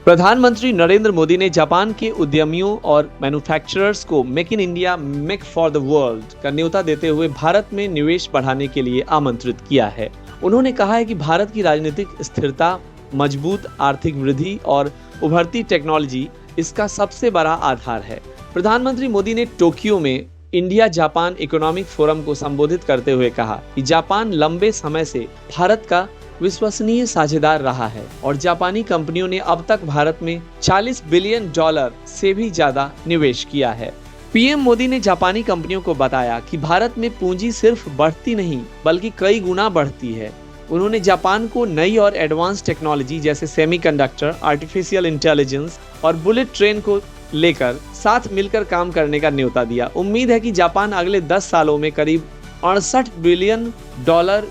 प्रधानमंत्री नरेंद्र मोदी ने जापान के उद्यमियों और मैन्युफैक्चरर्स को make in India make for the world का न्योता देते हुए भारत में निवेश बढ़ाने के लिए आमंत्रित किया है। उन्होंने कहा है कि भारत की राजनीतिक स्थिरता, मजबूत आर्थिक वृद्धि और उभरती टेक्नोलॉजी इसका सबसे बड़ा आधार है। प्रधानमंत्री मोदी ने टोक्यो में इंडिया जापान इकोनॉमिक फोरम को संबोधित करते हुए कहा कि जापान लंबे समय से भारत का विश्वसनीय साझेदार रहा है और जापानी कंपनियों ने अब तक भारत में $40 बिलियन से भी ज्यादा निवेश किया है। पीएम मोदी ने जापानी कंपनियों को बताया कि भारत में पूंजी सिर्फ बढ़ती नहीं बल्कि कई गुना बढ़ती है। उन्होंने जापान को नई और एडवांस टेक्नोलॉजी जैसे सेमीकंडक्टर, आर्टिफिशियल इंटेलिजेंस और बुलेट ट्रेन को लेकर साथ मिलकर काम करने का न्योता दिया। उम्मीद है कि जापान अगले 10 सालों में करीब $68 बिलियन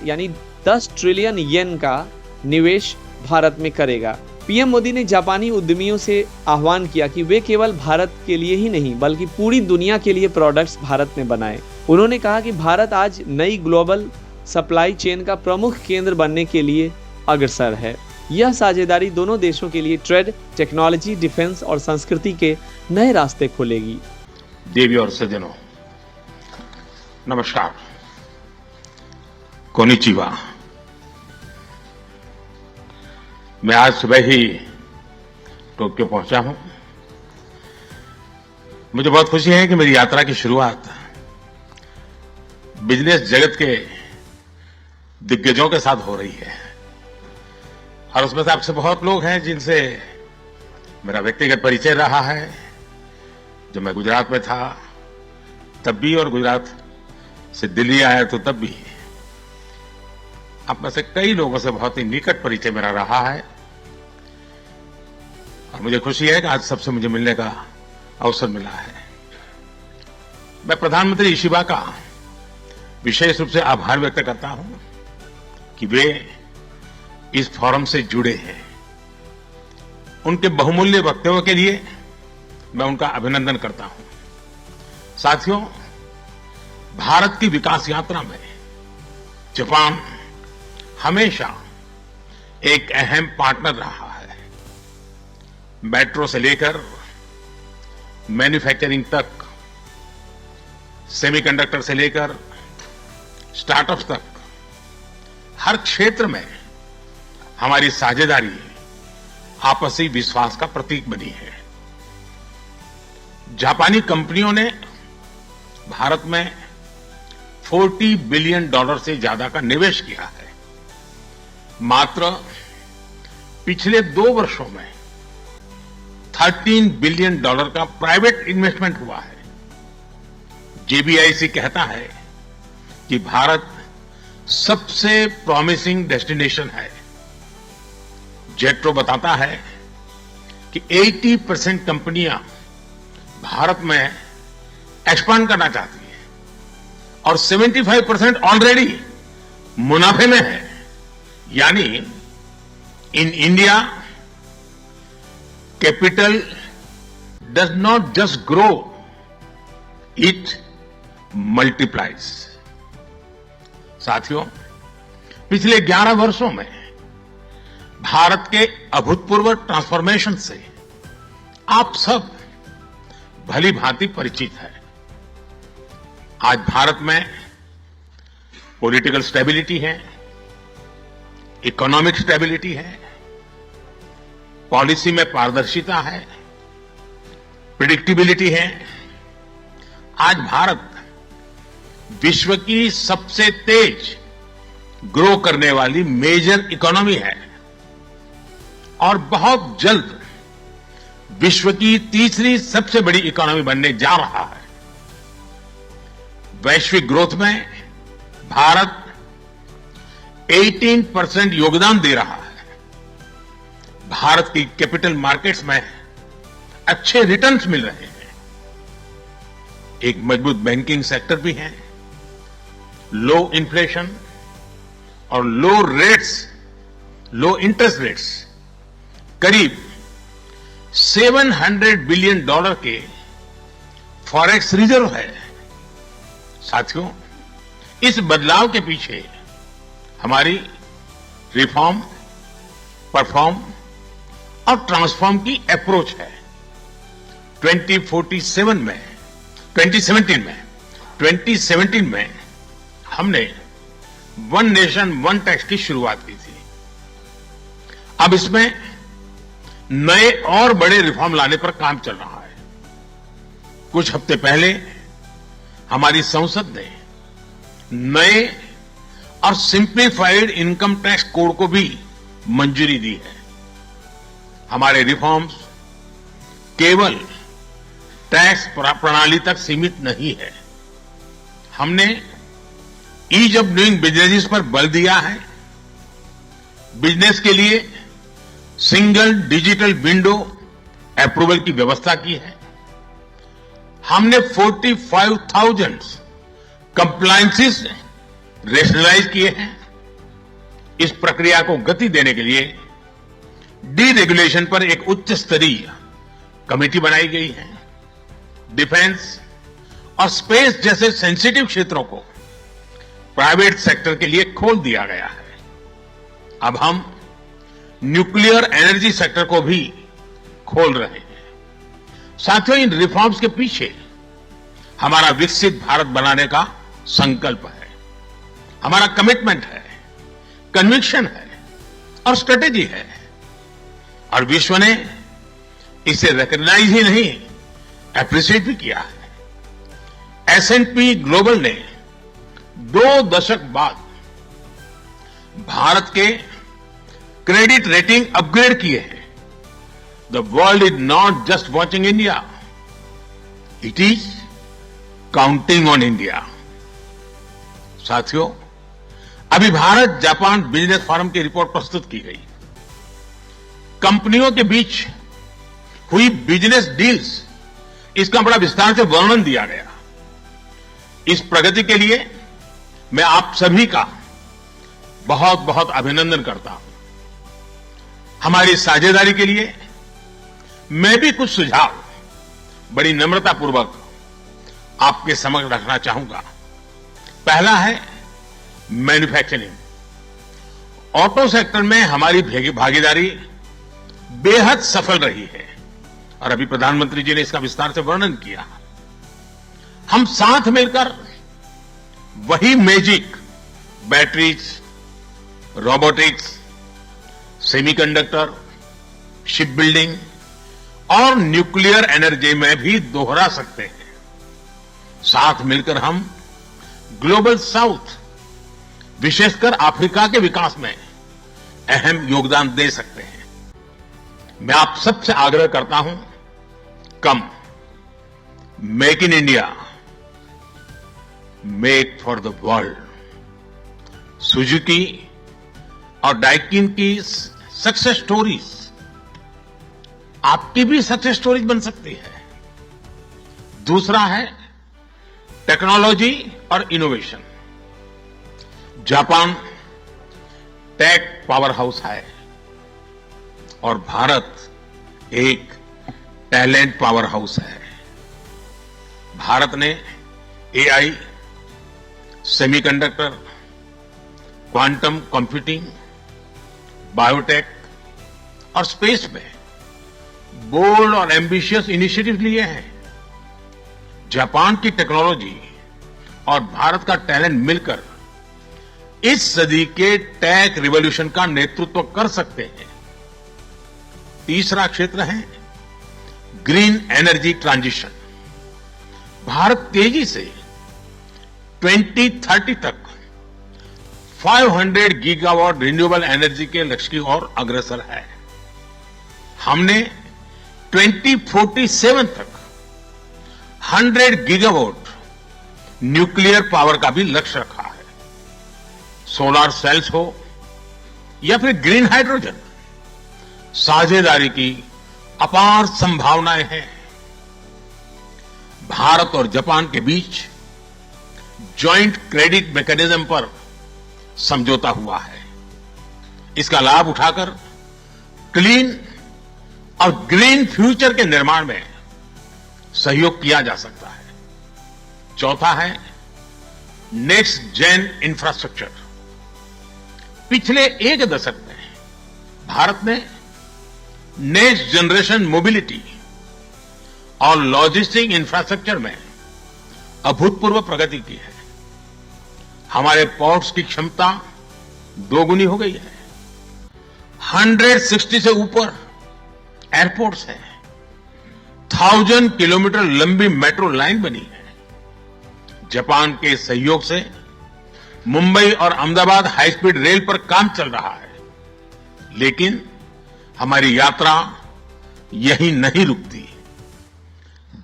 यानी 10 ट्रिलियन येन का निवेश भारत में करेगा। पीएम मोदी ने जापानी उद्यमियों से आह्वान किया कि वे केवल भारत के लिए ही नहीं बल्कि पूरी दुनिया के लिए प्रोडक्ट्स भारत में बनाएं। उन्होंने कहा कि भारत आज नई ग्लोबल सप्लाई चेन का प्रमुख केंद्र बनने के लिए अग्रसर है। यह साझेदारी दोनों देशों के लिए ट्रेड, टेक्नोलॉजी, डिफेंस और संस्कृति के नए रास्ते खोलेगी। देवी और सज्जनों, नमस्कार, कोनिचिवा। मैं आज सुबह ही टोक्यो पहुंचा हूं। मुझे बहुत खुशी है कि मेरी यात्रा की शुरुआत बिजनेस जगत के दिग्गजों के साथ हो रही है और उसमें से आपसे बहुत लोग हैं जिनसे मेरा व्यक्तिगत परिचय रहा है। जब मैं गुजरात में था तब भी और गुजरात से दिल्ली आया तो तब भी आप में से कई लोगों से बहुत ही निकट परिचय मेरा रहा है और मुझे खुशी है कि आज सबसे मुझे मिलने का अवसर मिला है। मैं प्रधानमंत्री इशिबा का विशेष रूप से आभार व्यक्त करता हूं कि वे इस फोरम से जुड़े हैं। उनके बहुमूल्य वक्तव्यों के लिए मैं उनका अभिनंदन करता हूं। साथियों, भारत की विकास यात्रा में जापान हमेशा एक अहम पार्टनर रहा है। मेट्रो से लेकर मैन्युफैक्चरिंग तक, सेमीकंडक्टर से लेकर स्टार्टअप्स तक, हर क्षेत्र में हमारी साझेदारी आपसी विश्वास का प्रतीक बनी है। जापानी कंपनियों ने भारत में $40 बिलियन से ज्यादा का निवेश किया है। मात्र पिछले 2 वर्षों में $13 बिलियन का प्राइवेट इन्वेस्टमेंट हुआ है। JBIC कहता है कि भारत सबसे प्रॉमिसिंग डेस्टिनेशन है। जेट्रो बताता है कि 80% कंपनियां भारत में एक्सपांड करना चाहती हैं और 75% ऑलरेडी मुनाफे में है। यानी in India capital does not just grow, it multiplies. साथियों, पिछले 11 वर्षों में भारत के अभूतपूर्व ट्रांसफॉर्मेशन से आप सब भली भांति परिचित है। आज भारत में पॉलिटिकल स्टेबिलिटी है, इकोनॉमिक स्टेबिलिटी है, पॉलिसी में पारदर्शिता है, प्रिडिक्टिबिलिटी है। आज भारत विश्व की सबसे तेज ग्रो करने वाली मेजर इकोनॉमी है और बहुत जल्द विश्व की तीसरी सबसे बड़ी इकोनॉमी बनने जा रहा है। वैश्विक ग्रोथ में भारत 18% योगदान दे रहा है। भारत की कैपिटल मार्केट्स में अच्छे रिटर्न्स मिल रहे हैं। एक मजबूत बैंकिंग सेक्टर भी है। लो इन्फ्लेशन और लो इंटरेस्ट रेट्स, करीब $700 बिलियन के फॉरेक्स रिजर्व है। साथियों, इस बदलाव के पीछे हमारी रिफॉर्म, परफॉर्म और ट्रांसफॉर्म की अप्रोच है। 2017 में हमने वन नेशन वन टैक्स की शुरुआत की थी। अब इसमें नए और बड़े रिफॉर्म लाने पर काम चल रहा है। कुछ हफ्ते पहले हमारी संसद ने नए और सिंप्लीफाइड इनकम टैक्स कोड को भी मंजूरी दी है। हमारे रिफॉर्म्स केवल टैक्स प्रणाली तक सीमित नहीं है। हमने ईज ऑफ डूइंग बिजनेस पर बल दिया है। बिजनेस के लिए सिंगल डिजिटल विंडो अप्रूवल की व्यवस्था की है। हमने 45,000 कंप्लायंसेस रेशनलाइज किए हैं। इस प्रक्रिया को गति देने के लिए डीरेगुलेशन पर एक उच्च स्तरीय कमेटी बनाई गई है। डिफेंस और स्पेस जैसे सेंसिटिव क्षेत्रों को प्राइवेट सेक्टर के लिए खोल दिया गया है। अब हम न्यूक्लियर एनर्जी सेक्टर को भी खोल रहे हैं। साथियों, इन रिफॉर्म्स के पीछे हमारा विकसित भारत बनाने का संकल्प है, हमारा कमिटमेंट है, कन्विक्शन है और स्ट्रेटेजी है। और विश्व ने इसे रिकॉग्नाइज ही नहीं, एप्रिशिएट भी किया है। S&P ग्लोबल ने 2 दशक बाद भारत के क्रेडिट रेटिंग अपग्रेड किए हैं। The world is not just watching India, it is counting on India. साथियों, अभी भारत जापान बिजनेस फोरम की रिपोर्ट प्रस्तुत की गई। कंपनियों के बीच हुई बिजनेस डील्स, इसका बड़ा विस्तार से वर्णन दिया गया। इस प्रगति के लिए मैं आप सभी का बहुत बहुत अभिनंदन करता हूं। हमारी साझेदारी के लिए मैं भी कुछ सुझाव बड़ी नम्रतापूर्वक आपके समक्ष रखना चाहूंगा। पहला है मैन्युफैक्चरिंग। ऑटो सेक्टर में हमारी भागीदारी बेहद सफल रही है और अभी प्रधानमंत्री जी ने इसका विस्तार से वर्णन किया। हम साथ मिलकर वही magic batteries, robotics, semiconductor, ship building और न्यूक्लियर एनर्जी में भी दोहरा सकते हैं। साथ मिलकर हम ग्लोबल साउथ, विशेषकर अफ्रीका के विकास में अहम योगदान दे सकते हैं। मैं आप सबसे आग्रह करता हूं, कम make in India, make for the world. Suzuki और डाइकिन की सक्सेस स्टोरीज आपकी भी सक्सेस स्टोरीज बन सकती है। दूसरा है टेक्नोलॉजी और innovation. Japan tech powerhouse है और भारत एक टैलेंट पावर हाउस है। भारत ने AI, semiconductor, quantum computing, biotech और स्पेस में बोल्ड और एम्बिशियस इनिशिएटिव लिए हैं। जापान की टेक्नोलॉजी और भारत का टैलेंट मिलकर इस सदी के टेक रिवॉल्यूशन का नेतृत्व कर सकते हैं। तीसरा क्षेत्र है ग्रीन एनर्जी ट्रांजिशन। भारत तेजी से 2030 तक 500 गीगावाट रिन्यूएबल एनर्जी के लक्ष्य की ओर अग्रसर है। हमने 2047 तक 100 गीगावाट न्यूक्लियर पावर का भी लक्ष्य रखा है। सोलर सेल्स हो या फिर ग्रीन हाइड्रोजन, साझेदारी की अपार संभावनाएं हैं। भारत और जापान के बीच जॉइंट क्रेडिट मैकेनिज्म पर समझौता हुआ है। इसका लाभ उठाकर क्लीन और ग्रीन फ्यूचर के निर्माण में सहयोग किया जा सकता है। चौथा है next gen next generation mobility और लॉजिस्टिक इंफ्रास्ट्रक्चर में अभूतपूर्व प्रगति की है। हमारे पोर्ट्स की क्षमता दोगुनी हो गई है। 160 से ऊपर एयरपोर्ट्स हैं। 1000 किलोमीटर लंबी मेट्रो लाइन बनी है। जापान के सहयोग से मुंबई और अहमदाबाद हाई स्पीड रेल पर काम चल रहा है। लेकिन हमारी यात्रा यहीं नहीं रुकती।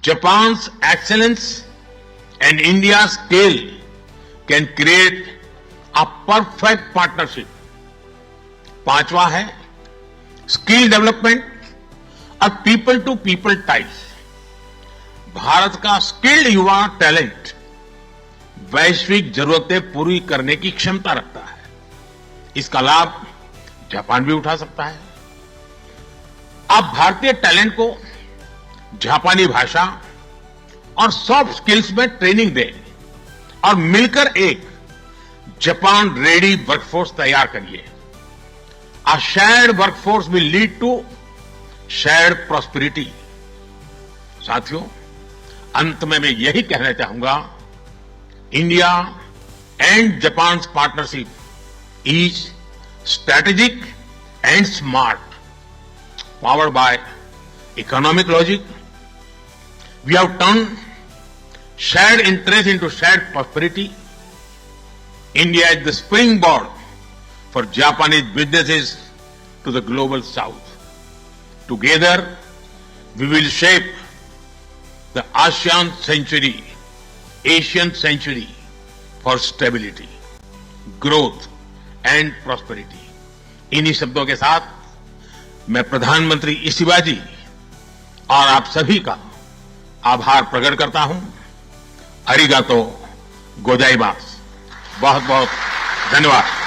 Japan's excellence and India's scale can create a perfect partnership. पांचवा है स्किल डेवलपमेंट और people to people ties. Bharat का स्किल्ड युवा टैलेंट वैश्विक जरूरतें पूरी करने की क्षमता रखता है। इसका लाभ जापान भी उठा सकता है। आप भारतीय टैलेंट को जापानी भाषा और सॉफ्ट स्किल्स में ट्रेनिंग दें और मिलकर एक जापान रेडी वर्कफोर्स तैयार करिए। A shared workforce will lead to shared prosperity. साथियों, अंत में मैं यही कहना चाहूंगा, India and Japan partnership is strategic and smart, powered by economic logic. We have turned shared interest into shared prosperity. India is the springboard for Japanese businesses to the global south. Together, we will shape the Asian century for stability, growth and prosperity. इन्हीं शब्दों के साथ मैं प्रधानमंत्री Ishiba जी और आप सभी का आभार प्रकट करता हूं। अरिगातो गोजाइमास। बहुत बहुत धन्यवाद।